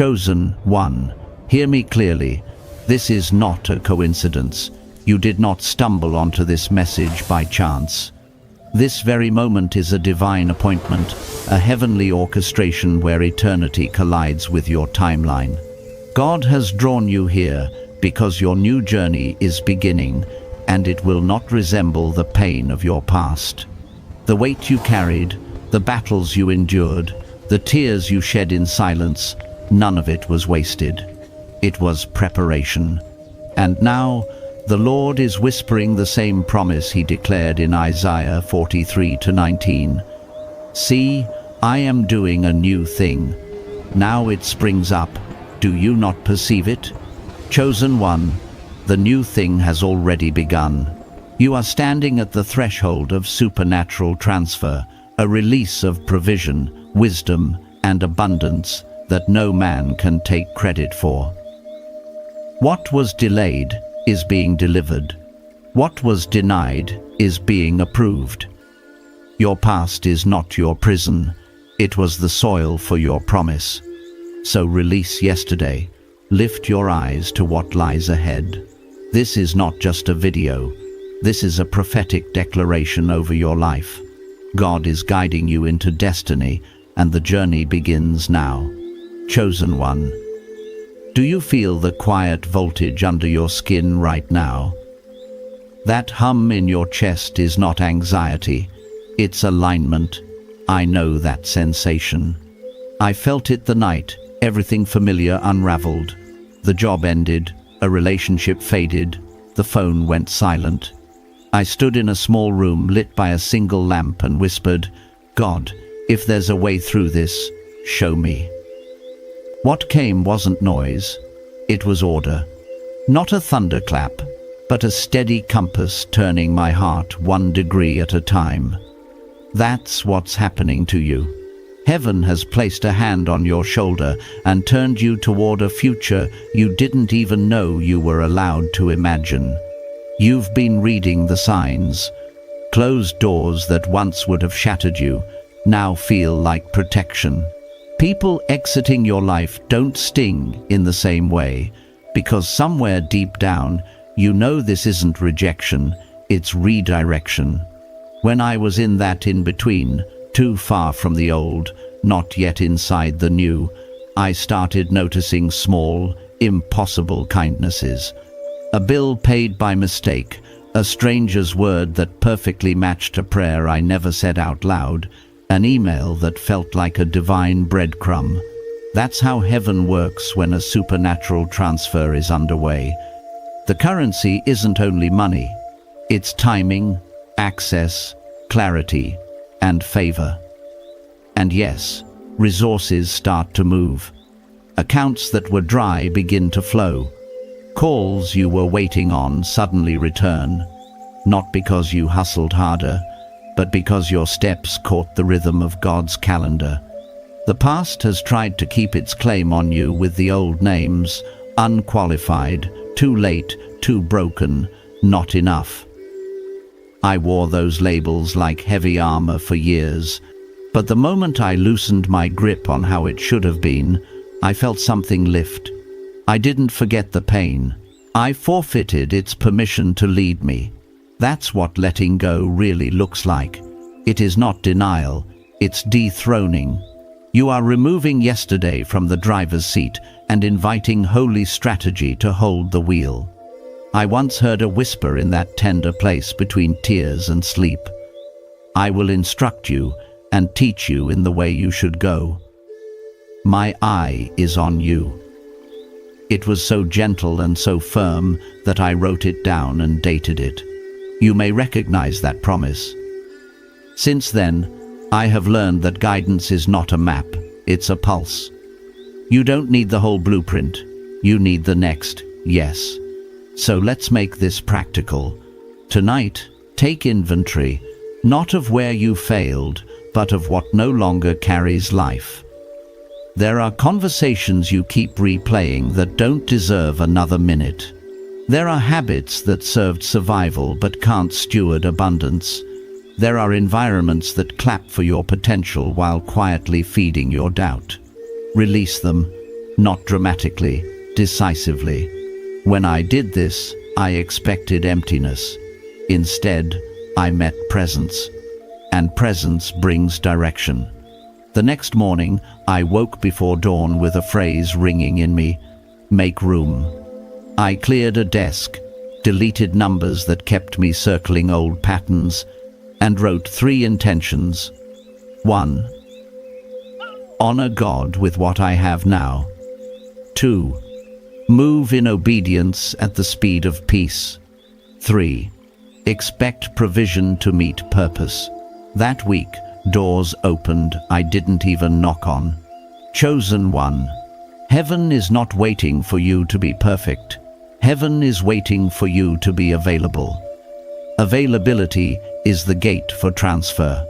Chosen one, hear me clearly. This is not a coincidence. You did not stumble onto this message by chance. This very moment is a divine appointment, a heavenly orchestration where eternity collides with your timeline. God has drawn you here because your new journey is beginning, and it will not resemble the pain of your past. The weight you carried, the battles you endured, the tears you shed in silence, none of it was wasted. It was preparation. And now, the Lord is whispering the same promise he declared in Isaiah 43:19. See, I am doing a new thing. Now it springs up. Do you not perceive it? Chosen one, the new thing has already begun. You are standing at the threshold of supernatural transfer, a release of provision, wisdom, and abundance that no man can take credit for. What was delayed is being delivered. What was denied is being approved. Your past is not your prison. It was the soil for your promise. So release yesterday. Lift your eyes to what lies ahead. This is not just a video. This is a prophetic declaration over your life. God is guiding you into destiny, and the journey begins now. Chosen one. Do you feel the quiet voltage under your skin right now? That hum in your chest is not anxiety, it's alignment. I know that sensation. I felt it the night everything familiar unraveled. The job ended, a relationship faded, the phone went silent. I stood in a small room lit by a single lamp and whispered, God, if there's a way through this, show me. What came wasn't noise, it was order. Not a thunderclap, but a steady compass turning my heart 1 degree at a time. That's what's happening to you. Heaven has placed a hand on your shoulder and turned you toward a future you didn't even know you were allowed to imagine. You've been reading the signs. Closed doors that once would have shattered you now feel like protection. People exiting your life don't sting in the same way, because somewhere deep down, you know this isn't rejection, it's redirection. When I was in that in-between, too far from the old, not yet inside the new, I started noticing small, impossible kindnesses. A bill paid by mistake, a stranger's word that perfectly matched a prayer I never said out loud, an email that felt like a divine breadcrumb. That's how heaven works when a supernatural transfer is underway. The currency isn't only money. It's timing, access, clarity, and favor. And yes, resources start to move. Accounts that were dry begin to flow. Calls you were waiting on suddenly return, not because you hustled harder, but because your steps caught the rhythm of God's calendar. The past has tried to keep its claim on you with the old names, unqualified, too late, too broken, not enough. I wore those labels like heavy armor for years, but the moment I loosened my grip on how it should have been, I felt something lift. I didn't forget the pain. I forfeited its permission to lead me. That's what letting go really looks like. It is not denial, it's dethroning. You are removing yesterday from the driver's seat and inviting holy strategy to hold the wheel. I once heard a whisper in that tender place between tears and sleep. I will instruct you and teach you in the way you should go. My eye is on you. It was so gentle and so firm that I wrote it down and dated it. You may recognize that promise. Since then, I have learned that guidance is not a map, it's a pulse. You don't need the whole blueprint, you need the next yes. So let's make this practical. Tonight, take inventory, not of where you failed, but of what no longer carries life. There are conversations you keep replaying that don't deserve another minute. There are habits that served survival but can't steward abundance. There are environments that clap for your potential while quietly feeding your doubt. Release them, not dramatically, decisively. When I did this, I expected emptiness. Instead, I met presence. And presence brings direction. The next morning, I woke before dawn with a phrase ringing in me: make room. I cleared a desk, deleted numbers that kept me circling old patterns, and wrote 3 intentions. 1. Honor God with what I have now. 2. Move in obedience at the speed of peace. 3. Expect provision to meet purpose. That week, doors opened I didn't even knock on. Chosen one. Heaven is not waiting for you to be perfect. Heaven is waiting for you to be available. Availability is the gate for transfer.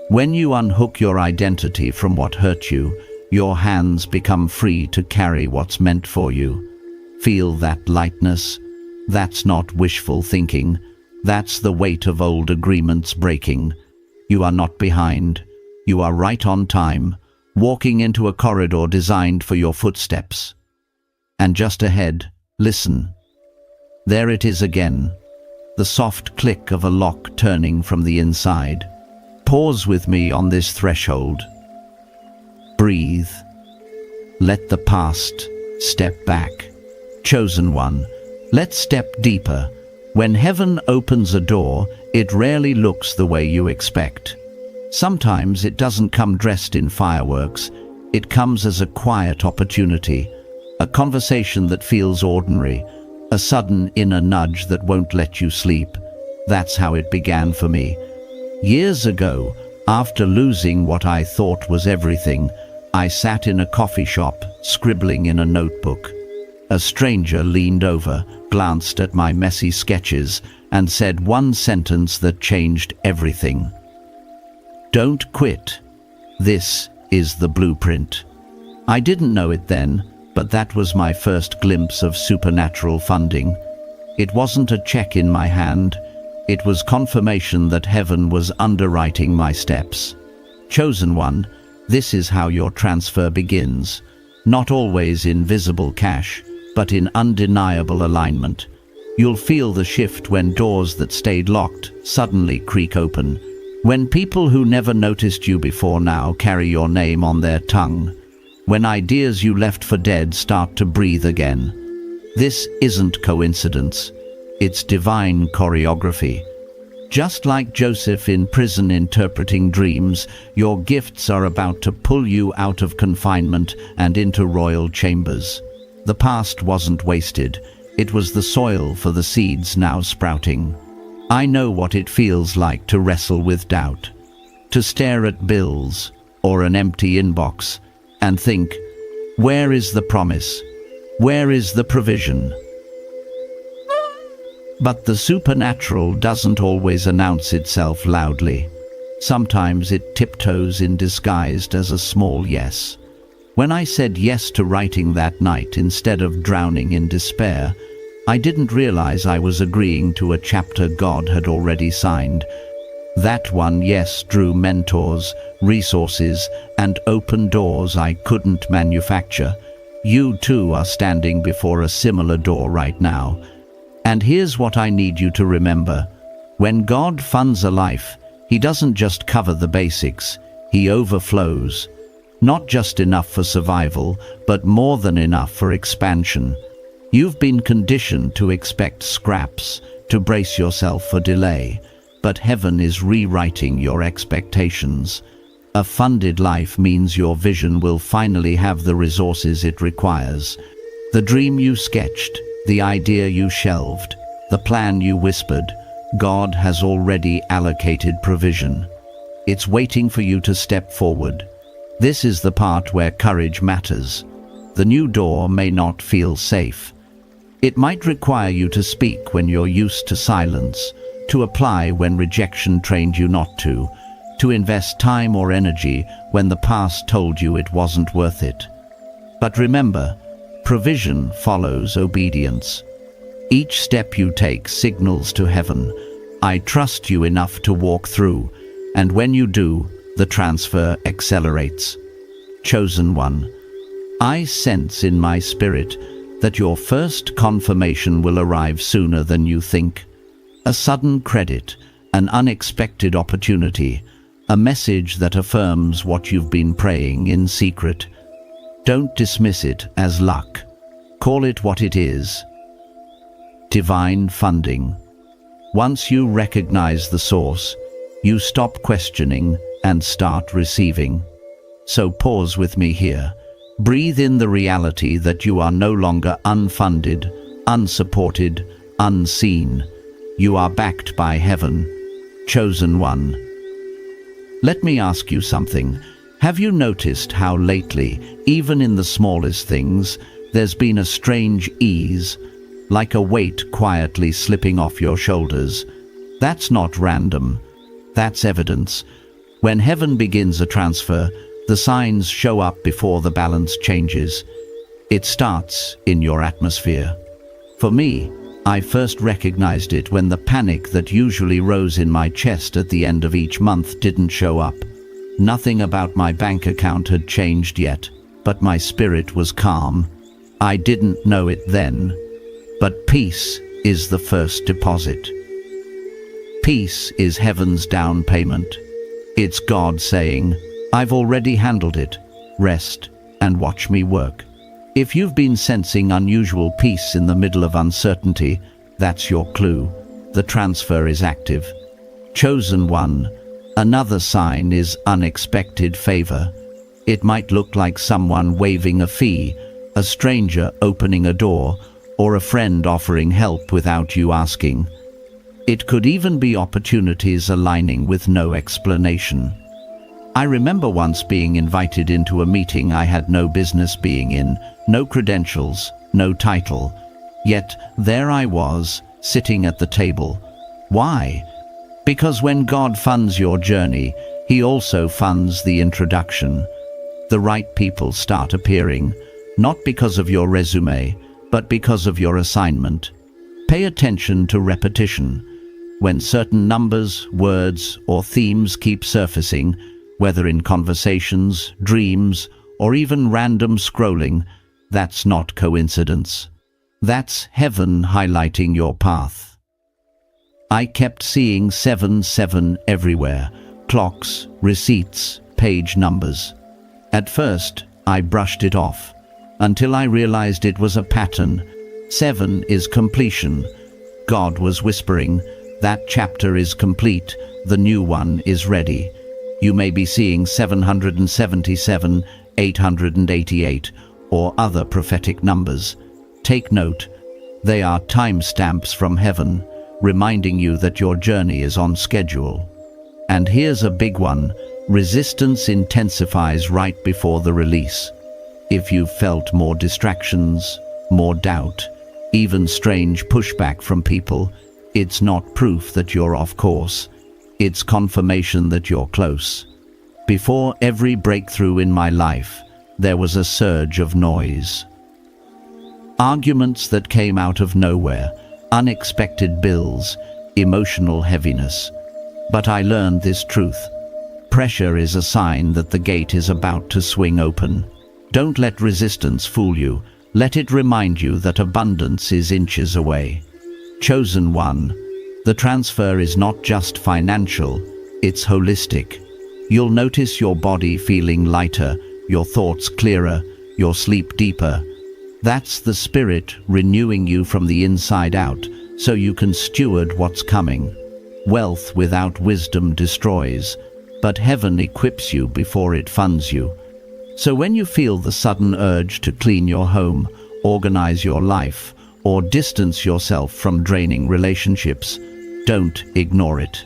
When you unhook your identity from what hurt you, your hands become free to carry what's meant for you. Feel that lightness? That's not wishful thinking. That's the weight of old agreements breaking. You are not behind. You are right on time, walking into a corridor designed for your footsteps. And just ahead, listen. There it is again, the soft click of a lock turning from the inside. Pause with me on this threshold. Breathe. Let the past step back. Chosen one, let's step deeper. When heaven opens a door, it rarely looks the way you expect. Sometimes it doesn't come dressed in fireworks. It comes as a quiet opportunity, a conversation that feels ordinary, a sudden inner nudge that won't let you sleep. That's how it began for me. Years ago, after losing what I thought was everything, I sat in a coffee shop, scribbling in a notebook. A stranger leaned over, glanced at my messy sketches, and said one sentence that changed everything. Don't quit. This is the blueprint. I didn't know it then, but that was my first glimpse of supernatural funding. It wasn't a check in my hand. It was confirmation that heaven was underwriting my steps. Chosen one, this is how your transfer begins. Not always in visible cash, but in undeniable alignment. You'll feel the shift when doors that stayed locked suddenly creak open. When people who never noticed you before now carry your name on their tongue. When ideas you left for dead start to breathe again. This isn't coincidence. It's divine choreography. Just like Joseph in prison interpreting dreams, your gifts are about to pull you out of confinement and into royal chambers. The past wasn't wasted. It was the soil for the seeds now sprouting. I know what it feels like to wrestle with doubt, to stare at bills or an empty inbox and think, where is the promise? Where is the provision? But the supernatural doesn't always announce itself loudly. Sometimes it tiptoes in disguised as a small yes. When I said yes to writing that night instead of drowning in despair, I didn't realize I was agreeing to a chapter God had already signed. That one yes drew mentors, resources, and open doors I couldn't manufacture. You too are standing before a similar door right now. And here's what I need you to remember. When God funds a life, He doesn't just cover the basics, He overflows. Not just enough for survival, but more than enough for expansion. You've been conditioned to expect scraps, to brace yourself for delay, but heaven is rewriting your expectations. A funded life means your vision will finally have the resources it requires. The dream you sketched, the idea you shelved, the plan you whispered, God has already allocated provision. It's waiting for you to step forward. This is the part where courage matters. The new door may not feel safe. It might require you to speak when you're used to silence, to apply when rejection trained you not to invest time or energy when the past told you it wasn't worth it. But remember, provision follows obedience. Each step you take signals to heaven, I trust you enough to walk through, and when you do, the transfer accelerates. Chosen one, I sense in my spirit that your first confirmation will arrive sooner than you think. A sudden credit, an unexpected opportunity, a message that affirms what you've been praying in secret. Don't dismiss it as luck. Call it what it is: divine funding. Once you recognize the source, you stop questioning and start receiving. So pause with me here. Breathe in the reality that you are no longer unfunded, unsupported, unseen. You are backed by heaven, chosen one. Let me ask you something. Have you noticed how lately, even in the smallest things, there's been a strange ease, like a weight quietly slipping off your shoulders? That's not random. That's evidence. When heaven begins a transfer, the signs show up before the balance changes. It starts in your atmosphere. For me, I first recognized it when the panic that usually rose in my chest at the end of each month didn't show up. Nothing about my bank account had changed yet, but my spirit was calm. I didn't know it then, but peace is the first deposit. Peace is heaven's down payment. It's God saying, "I've already handled it. Rest and watch me work." If you've been sensing unusual peace in the middle of uncertainty, that's your clue. The transfer is active. Chosen one. Another sign is unexpected favor. It might look like someone waiving a fee, a stranger opening a door, or a friend offering help without you asking. It could even be opportunities aligning with no explanation. I remember once being invited into a meeting I had no business being in, no credentials, no title. Yet there I was, sitting at the table. Why? Because when God funds your journey, He also funds the introduction. The right people start appearing, not because of your resume, but because of your assignment. Pay attention to repetition. When certain numbers, words, or themes keep surfacing, whether in conversations, dreams, or even random scrolling, that's not coincidence. That's heaven highlighting your path. I kept seeing 7-7 everywhere: clocks, receipts, page numbers. At first, I brushed it off, until I realized it was a pattern. 7 is completion. God was whispering, "That chapter is complete, the new one is ready." You may be seeing 777, 888, or other prophetic numbers. Take note. They are timestamps from heaven, reminding you that your journey is on schedule. And here's a big one. Resistance intensifies right before the release. If you've felt more distractions, more doubt, even strange pushback from people, it's not proof that you're off course. It's confirmation that you're close. Before every breakthrough in my life, there was a surge of noise. Arguments that came out of nowhere, unexpected bills, emotional heaviness. But I learned this truth. Pressure is a sign that the gate is about to swing open. Don't let resistance fool you. Let it remind you that abundance is inches away. Chosen one. The transfer is not just financial, it's holistic. You'll notice your body feeling lighter, your thoughts clearer, your sleep deeper. That's the Spirit renewing you from the inside out, so you can steward what's coming. Wealth without wisdom destroys, but heaven equips you before it funds you. So when you feel the sudden urge to clean your home, organize your life, or distance yourself from draining relationships, don't ignore it.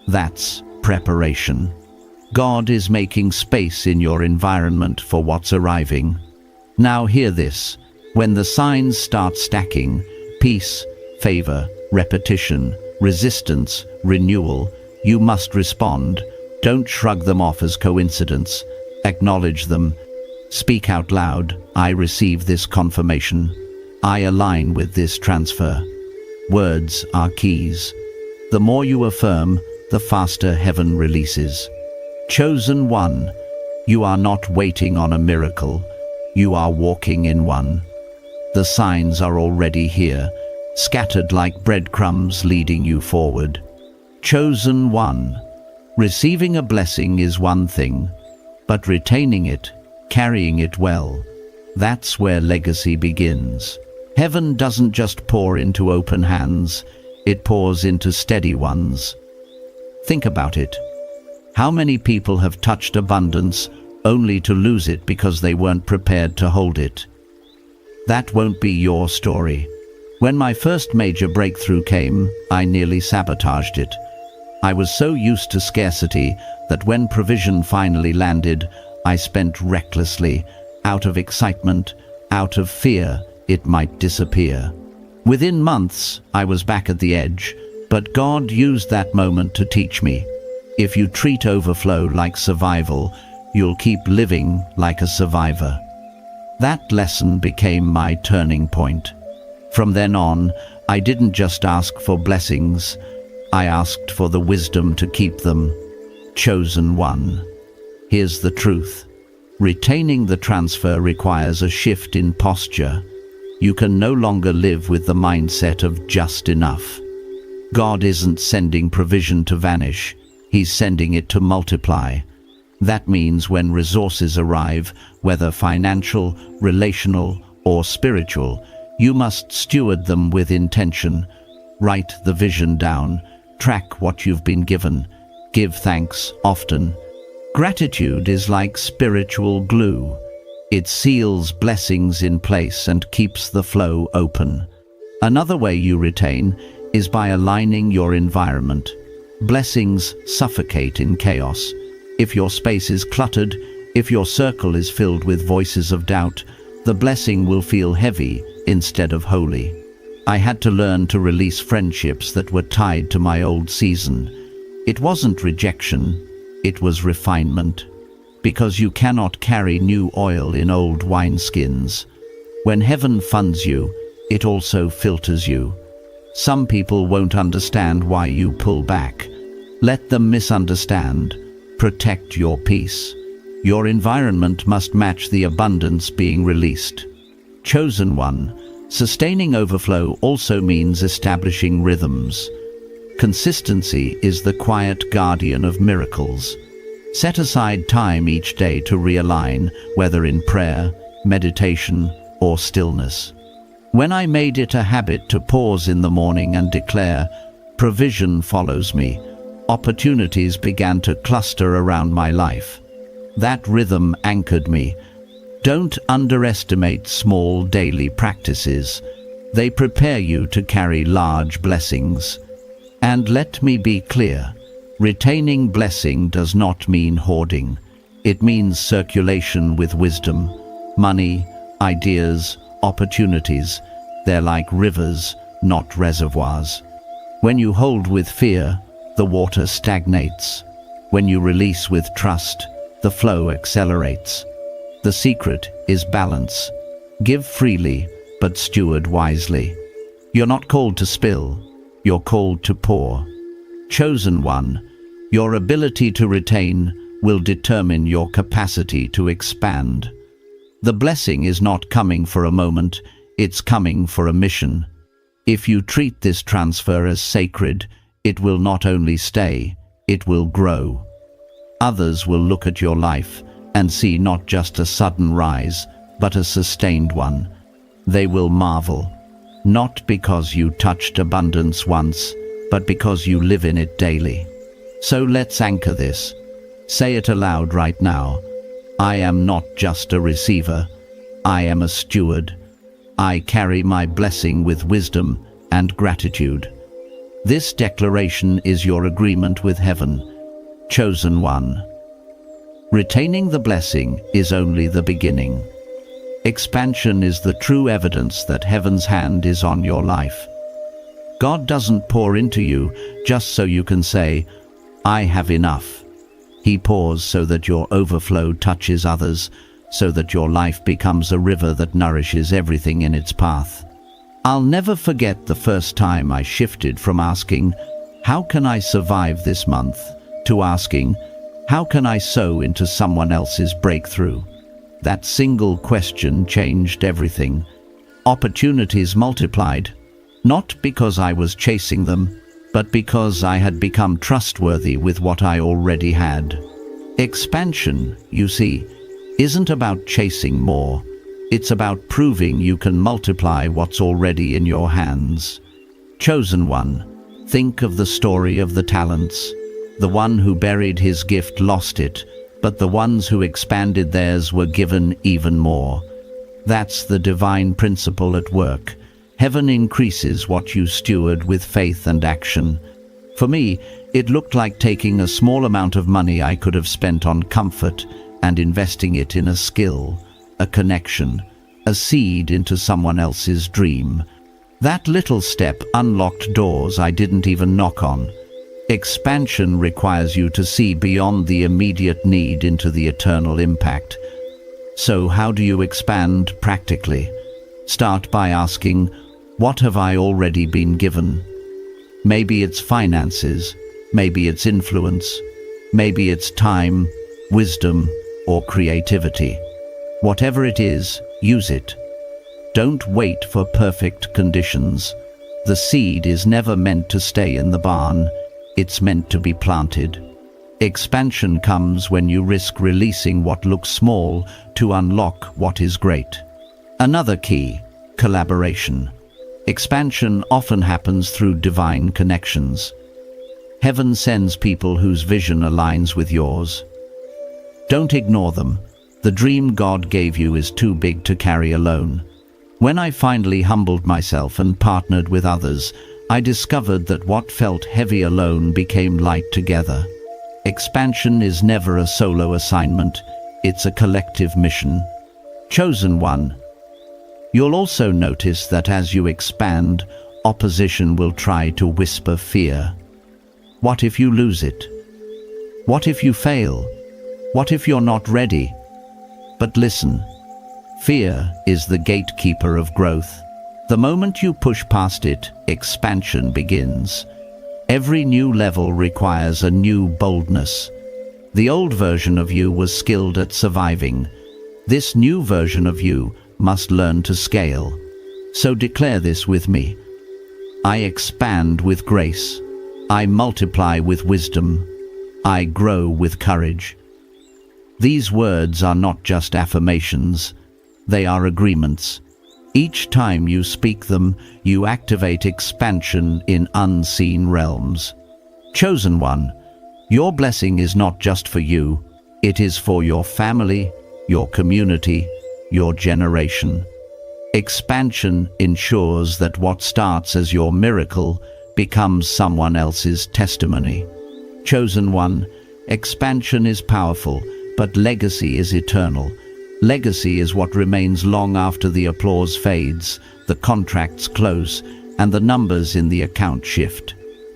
That's preparation. God is making space in your environment for what's arriving. Now hear this. When the signs start stacking, peace, favor, repetition, resistance, renewal, you must respond. Don't shrug them off as coincidence. Acknowledge them. Speak out loud. I receive this confirmation. I align with this transfer. Words are keys. The more you affirm, the faster heaven releases. Chosen one, you are not waiting on a miracle. You are walking in one. The signs are already here, scattered like breadcrumbs leading you forward. Chosen one. Receiving a blessing is one thing, but retaining it, carrying it well, that's where legacy begins. Heaven doesn't just pour into open hands, it pours into steady ones. Think about it. How many people have touched abundance only to lose it because they weren't prepared to hold it? That won't be your story. When my first major breakthrough came, I nearly sabotaged it. I was so used to scarcity that when provision finally landed, I spent recklessly, out of excitement, out of fear it might disappear. Within months, I was back at the edge, but God used that moment to teach me. If you treat overflow like survival, you'll keep living like a survivor. That lesson became my turning point. From then on, I didn't just ask for blessings, I asked for the wisdom to keep them. Chosen one. Here's the truth. Retaining the transfer requires a shift in posture. You can no longer live with the mindset of just enough. God isn't sending provision to vanish, He's sending it to multiply. That means when resources arrive, whether financial, relational, or spiritual, you must steward them with intention. Write the vision down, track what you've been given, give thanks often. Gratitude is like spiritual glue. It seals blessings in place and keeps the flow open. Another way you retain is by aligning your environment. Blessings suffocate in chaos. If your space is cluttered, if your circle is filled with voices of doubt, the blessing will feel heavy instead of holy. I had to learn to release friendships that were tied to my old season. It wasn't rejection, it was refinement. Because you cannot carry new oil in old wineskins. When heaven funds you, it also filters you. Some people won't understand why you pull back. Let them misunderstand. Protect your peace. Your environment must match the abundance being released. Chosen one. Sustaining overflow also means establishing rhythms. Consistency is the quiet guardian of miracles. Set aside time each day to realign, whether in prayer, meditation, or stillness. When I made it a habit to pause in the morning and declare, "Provision follows me," opportunities began to cluster around my life. That rhythm anchored me. Don't underestimate small daily practices. They prepare you to carry large blessings. And let me be clear, retaining blessing does not mean hoarding. It means circulation with wisdom. Money, ideas, opportunities, they're like rivers, not reservoirs. When you hold with fear, the water stagnates. When you release with trust, the flow accelerates. The secret is balance. Give freely, but steward wisely. You're not called to spill, you're called to pour. Chosen one, your ability to retain will determine your capacity to expand. The blessing is not coming for a moment, it's coming for a mission. If you treat this transfer as sacred, it will not only stay, it will grow. Others will look at your life and see not just a sudden rise, but a sustained one. They will marvel, not because you touched abundance once, but because you live in it daily. So let's anchor this. Say it aloud right now. I am not just a receiver, I am a steward. I carry my blessing with wisdom and gratitude. This declaration is your agreement with heaven. Chosen one. Retaining the blessing is only the beginning. Expansion is the true evidence that heaven's hand is on your life. God doesn't pour into you just so you can say, "I have enough." He pours so that your overflow touches others, so that your life becomes a river that nourishes everything in its path. I'll never forget the first time I shifted from asking, "How can I survive this month?" to asking, "How can I sow into someone else's breakthrough?" That single question changed everything. Opportunities multiplied, not because I was chasing them, but because I had become trustworthy with what I already had. Expansion, you see, isn't about chasing more. It's about proving you can multiply what's already in your hands. Chosen one, think of the story of the talents. The one who buried his gift lost it, but the ones who expanded theirs were given even more. That's the divine principle at work. Heaven increases what you steward with faith and action. For me, it looked like taking a small amount of money I could have spent on comfort and investing it in a skill, a connection, a seed into someone else's dream. That little step unlocked doors I didn't even knock on. Expansion requires you to see beyond the immediate need into the eternal impact. So how do you expand practically? Start by asking, what have I already been given? Maybe it's finances, maybe it's influence, maybe it's time, wisdom, or creativity. Whatever it is, use it. Don't wait for perfect conditions. The seed is never meant to stay in the barn. It's meant to be planted. Expansion comes when you risk releasing what looks small to unlock what is great. Another key, collaboration. Expansion often happens through divine connections. Heaven sends people whose vision aligns with yours. Don't ignore them. The dream God gave you is too big to carry alone. When I finally humbled myself and partnered with others, I discovered that what felt heavy alone became light together. Expansion is never a solo assignment, it's a collective mission. Chosen one. You'll also notice that as you expand, opposition will try to whisper fear. What if you lose it? What if you fail? What if you're not ready? But listen, fear is the gatekeeper of growth. The moment you push past it, expansion begins. Every new level requires a new boldness. The old version of you was skilled at surviving. This new version of you must learn to scale. So declare this with me. I expand with grace. I multiply with wisdom. I grow with courage. These words are not just affirmations. They are agreements. Each time you speak them, you activate expansion in unseen realms. Chosen one, your blessing is not just for you, it is for your family, your community, your generation. Expansion ensures that what starts as your miracle becomes someone else's testimony. Chosen one, expansion is powerful, but legacy is eternal. Legacy is what remains long after the applause fades, the contracts close, and the numbers in the account shift.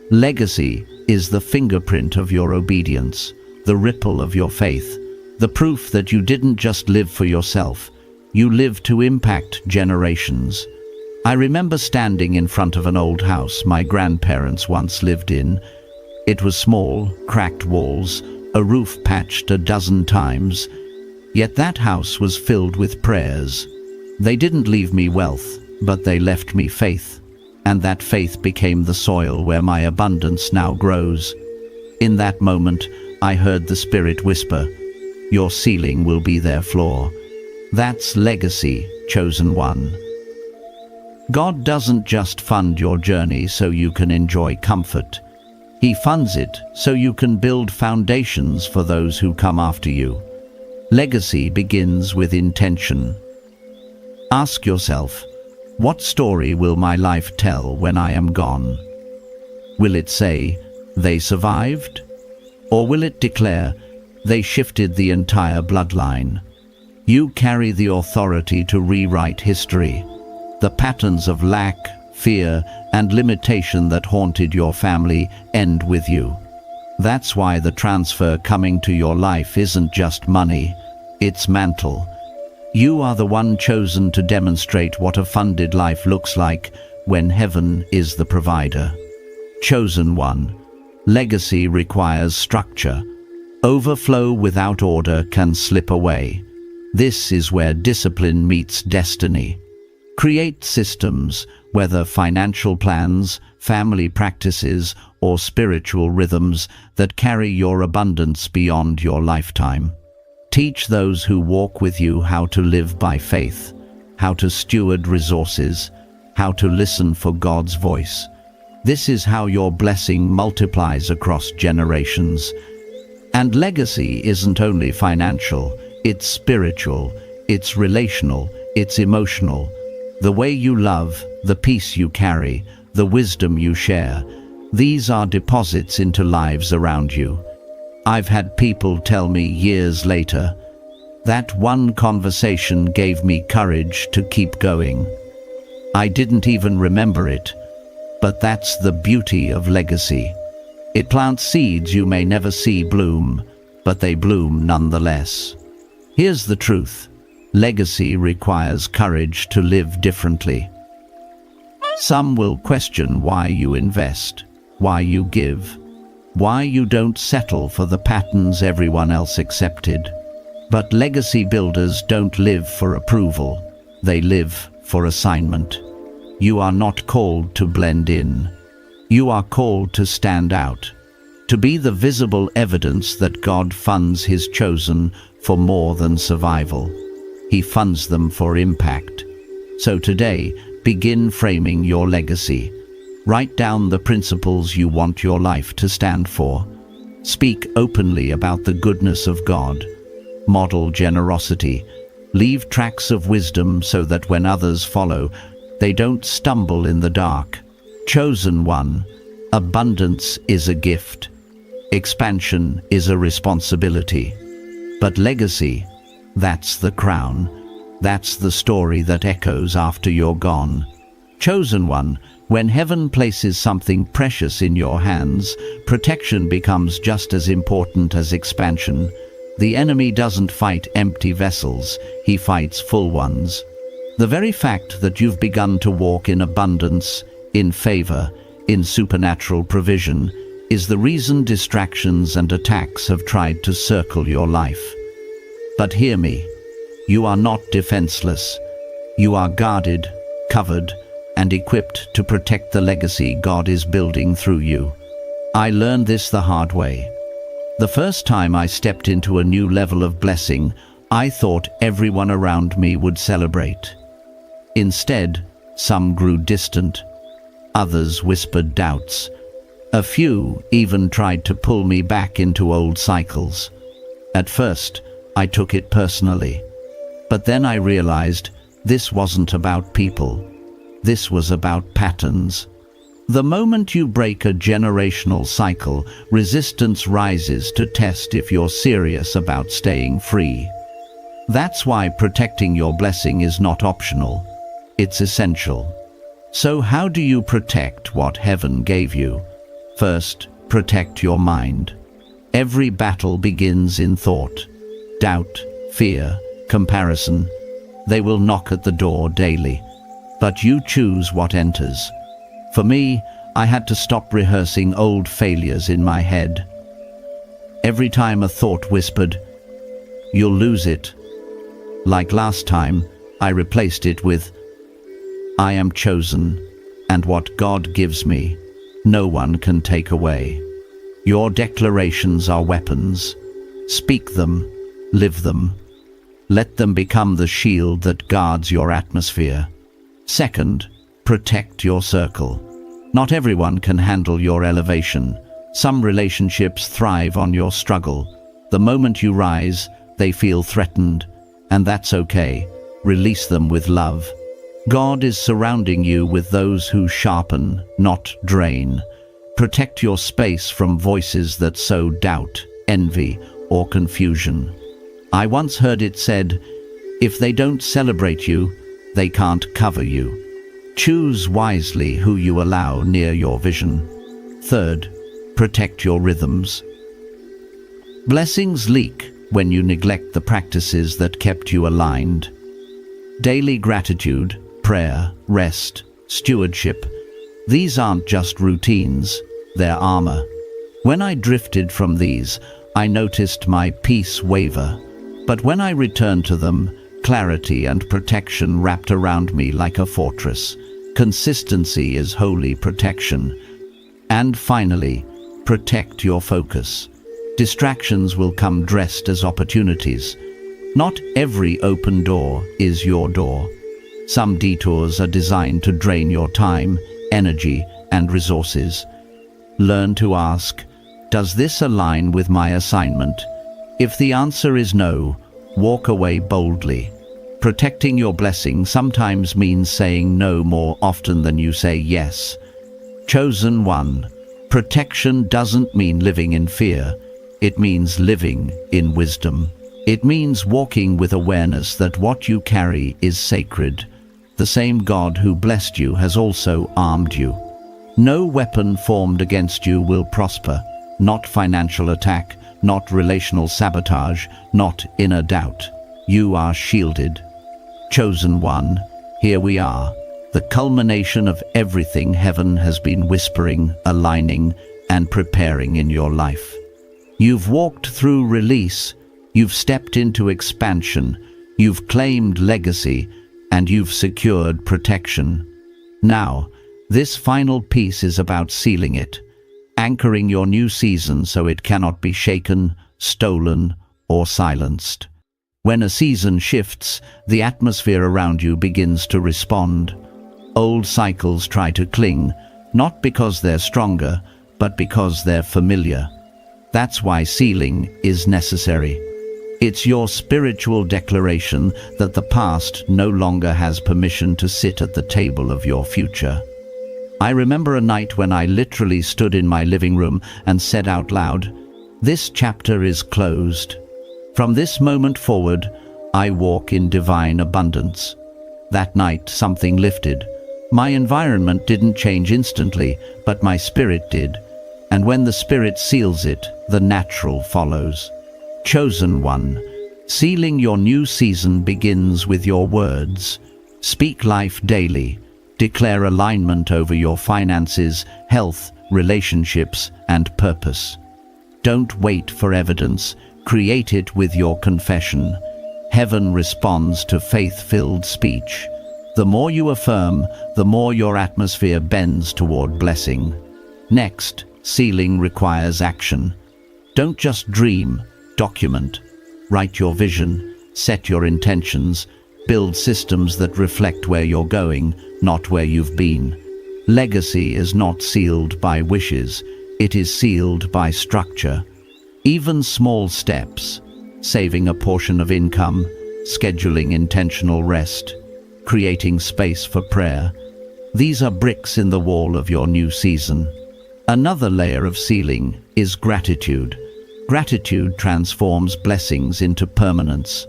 Legacy is the fingerprint of your obedience, the ripple of your faith, the proof that you didn't just live for yourself, you lived to impact generations. I remember standing in front of an old house my grandparents once lived in. It was small, cracked walls, a roof patched a dozen times. Yet that house was filled with prayers. They didn't leave me wealth, but they left me faith. And that faith became the soil where my abundance now grows. In that moment, I heard the Spirit whisper, "Your ceiling will be their floor." That's legacy, chosen one. God doesn't just fund your journey so you can enjoy comfort. He funds it so you can build foundations for those who come after you. Legacy begins with intention. Ask yourself, what story will my life tell when I am gone? Will it say, they survived? Or will it declare, they shifted the entire bloodline? You carry the authority to rewrite history. The patterns of lack, fear, and limitation that haunted your family end with you. That's why the transfer coming to your life isn't just money, it's mantle. You are the one chosen to demonstrate what a funded life looks like when heaven is the provider. Chosen one, legacy requires structure. Overflow without order can slip away. This is where discipline meets destiny. Create systems, whether financial plans, family practices, or spiritual rhythms that carry your abundance beyond your lifetime. Teach those who walk with you how to live by faith, how to steward resources, how to listen for God's voice. This is how your blessing multiplies across generations. And legacy isn't only financial, it's spiritual, it's relational, it's emotional. The way you love, the peace you carry, the wisdom you share, these are deposits into lives around you. I've had people tell me years later, that one conversation gave me courage to keep going. I didn't even remember it, but that's the beauty of legacy. It plants seeds you may never see bloom, but they bloom nonetheless. Here's the truth. Legacy requires courage to live differently. Some will question why you invest, why you give, why you don't settle for the patterns everyone else accepted. But legacy builders don't live for approval. They live for assignment. You are not called to blend in. You are called to stand out, to be the visible evidence that God funds His chosen for more than survival. He funds them for impact. So today, begin framing your legacy. Write down the principles you want your life to stand for. Speak openly about the goodness of God. Model generosity. Leave tracks of wisdom so that when others follow, they don't stumble in the dark. Chosen one, abundance is a gift. Expansion is a responsibility. But legacy, that's the crown. That's the story that echoes after you're gone. Chosen one, when heaven places something precious in your hands, protection becomes just as important as expansion. The enemy doesn't fight empty vessels, he fights full ones. The very fact that you've begun to walk in abundance, in favor, in supernatural provision, is the reason distractions and attacks have tried to circle your life. But hear me, you are not defenseless. You are guarded, covered, and equipped to protect the legacy God is building through you. I learned this the hard way. The first time I stepped into a new level of blessing, I thought everyone around me would celebrate. Instead, some grew distant. Others whispered doubts. A few even tried to pull me back into old cycles. At first, I took it personally. But then I realized this wasn't about people. This was about patterns. The moment you break a generational cycle, resistance rises to test if you're serious about staying free. That's why protecting your blessing is not optional. It's essential. So how do you protect what heaven gave you? First, protect your mind. Every battle begins in thought. Doubt, fear, comparison. They will knock at the door daily. But you choose what enters. For me, I had to stop rehearsing old failures in my head. Every time a thought whispered, "You'll lose it," like last time, I replaced it with, "I am chosen, and what God gives me, no one can take away." Your declarations are weapons. Speak them, live them. Let them become the shield that guards your atmosphere. Second, protect your circle. Not everyone can handle your elevation. Some relationships thrive on your struggle. The moment you rise, they feel threatened, and that's okay. Release them with love. God is surrounding you with those who sharpen, not drain. Protect your space from voices that sow doubt, envy, or confusion. I once heard it said, if they don't celebrate you, they can't cover you. Choose wisely who you allow near your vision. Third, protect your rhythms. Blessings leak when you neglect the practices that kept you aligned. Daily gratitude, prayer, rest, stewardship. These aren't just routines, they're armor. When I drifted from these, I noticed my peace waver. But when I return to them, clarity and protection wrapped around me like a fortress. Consistency is holy protection. And finally, protect your focus. Distractions will come dressed as opportunities. Not every open door is your door. Some detours are designed to drain your time, energy, and resources. Learn to ask, does this align with my assignment? If the answer is no, walk away boldly. Protecting your blessing sometimes means saying no more often than you say yes. Chosen one, protection doesn't mean living in fear. It means living in wisdom. It means walking with awareness that what you carry is sacred. The same God who blessed you has also armed you. No weapon formed against you will prosper. Not financial attack, not relational sabotage, not inner doubt. You are shielded. Chosen one, here we are, the culmination of everything heaven has been whispering, aligning, and preparing in your life. You've walked through release, you've stepped into expansion, you've claimed legacy, and you've secured protection. Now, this final piece is about sealing it, anchoring your new season so it cannot be shaken, stolen, or silenced. When a season shifts, the atmosphere around you begins to respond. Old cycles try to cling, not because they're stronger, but because they're familiar. That's why sealing is necessary. It's your spiritual declaration that the past no longer has permission to sit at the table of your future. I remember a night when I literally stood in my living room and said out loud, "This chapter is closed. From this moment forward, I walk in divine abundance." That night, something lifted. My environment didn't change instantly, but my spirit did. And when the spirit seals it, the natural follows. Chosen one, sealing your new season begins with your words. Speak life daily. Declare alignment over your finances, health, relationships, and purpose. Don't wait for evidence. Create it with your confession. Heaven responds to faith-filled speech. The more you affirm, the more your atmosphere bends toward blessing. Next, sealing requires action. Don't just dream, document. Write your vision, set your intentions, build systems that reflect where you're going, not where you've been. Legacy is not sealed by wishes, it is sealed by structure. Even small steps, saving a portion of income, scheduling intentional rest, creating space for prayer, these are bricks in the wall of your new season. Another layer of sealing is gratitude. Gratitude transforms blessings into permanence.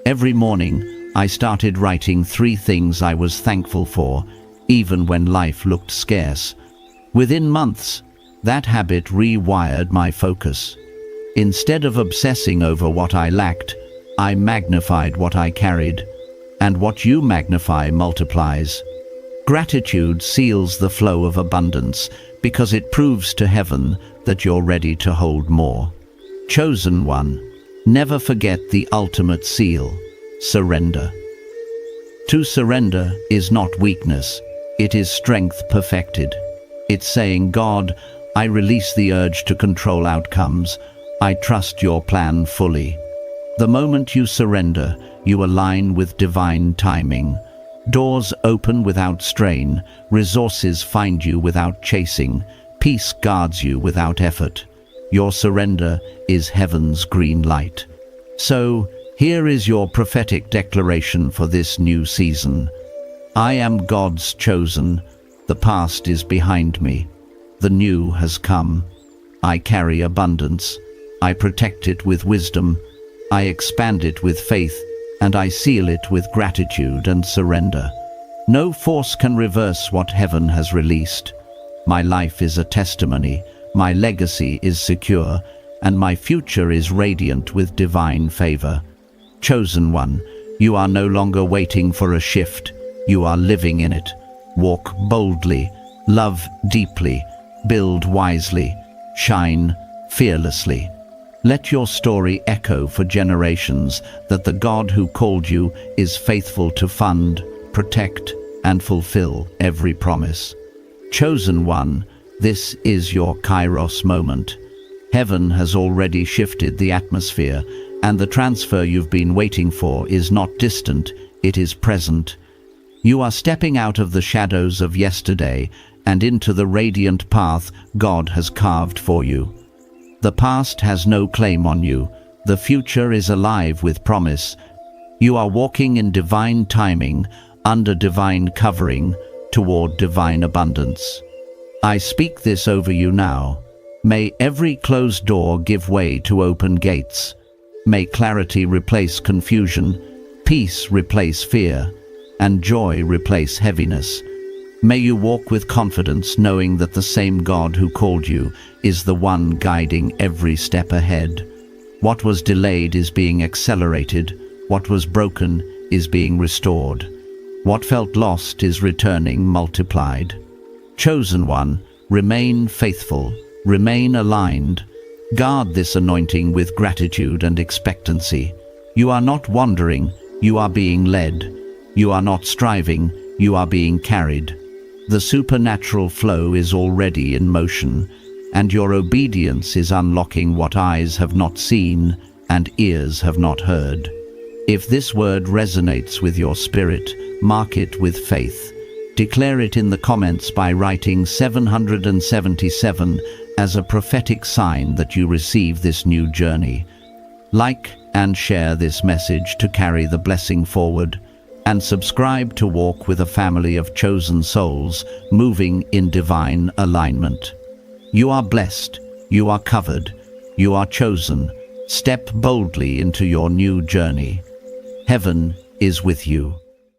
Every morning, I started writing 3 things I was thankful for, even when life looked scarce. Within months, that habit rewired my focus. Instead of obsessing over what I lacked, I magnified what I carried, and what you magnify multiplies. Gratitude seals the flow of abundance because it proves to heaven that you're ready to hold more. Chosen one, never forget the ultimate seal, surrender. To surrender is not weakness, it is strength perfected. It's saying, God, I release the urge to control outcomes. I trust your plan fully. The moment you surrender, you align with divine timing. Doors open without strain, resources find you without chasing, peace guards you without effort. Your surrender is heaven's green light. So, here is your prophetic declaration for this new season. I am God's chosen. The past is behind me. The new has come. I carry abundance. I protect it with wisdom. I expand it with faith, and I seal it with gratitude and surrender. No force can reverse what heaven has released. My life is a testimony, my legacy is secure, and my future is radiant with divine favor. Chosen one, you are no longer waiting for a shift, you are living in it. Walk boldly, love deeply, build wisely, shine fearlessly. Let your story echo for generations that the God who called you is faithful to fund, protect, and fulfill every promise. Chosen one, this is your Kairos moment. Heaven has already shifted the atmosphere, and the transfer you've been waiting for is not distant, it is present. You are stepping out of the shadows of yesterday and into the radiant path God has carved for you. The past has no claim on you. The future is alive with promise. You are walking in divine timing, under divine covering, toward divine abundance. I speak this over you now. May every closed door give way to open gates. May clarity replace confusion, peace replace fear, and joy replace heaviness. May you walk with confidence, knowing that the same God who called you is the one guiding every step ahead. What was delayed is being accelerated. What was broken is being restored. What felt lost is returning multiplied. Chosen one, remain faithful, remain aligned. Guard this anointing with gratitude and expectancy. You are not wandering, you are being led. You are not striving, you are being carried. The supernatural flow is already in motion, and your obedience is unlocking what eyes have not seen and ears have not heard. If this word resonates with your spirit, mark it with faith. Declare it in the comments by writing 777 as a prophetic sign that you receive this new journey. Like and share this message to carry the blessing forward, and subscribe to walk with a family of chosen souls moving in divine alignment. You are blessed, you are covered, you are chosen. Step boldly into your new journey. Heaven is with you.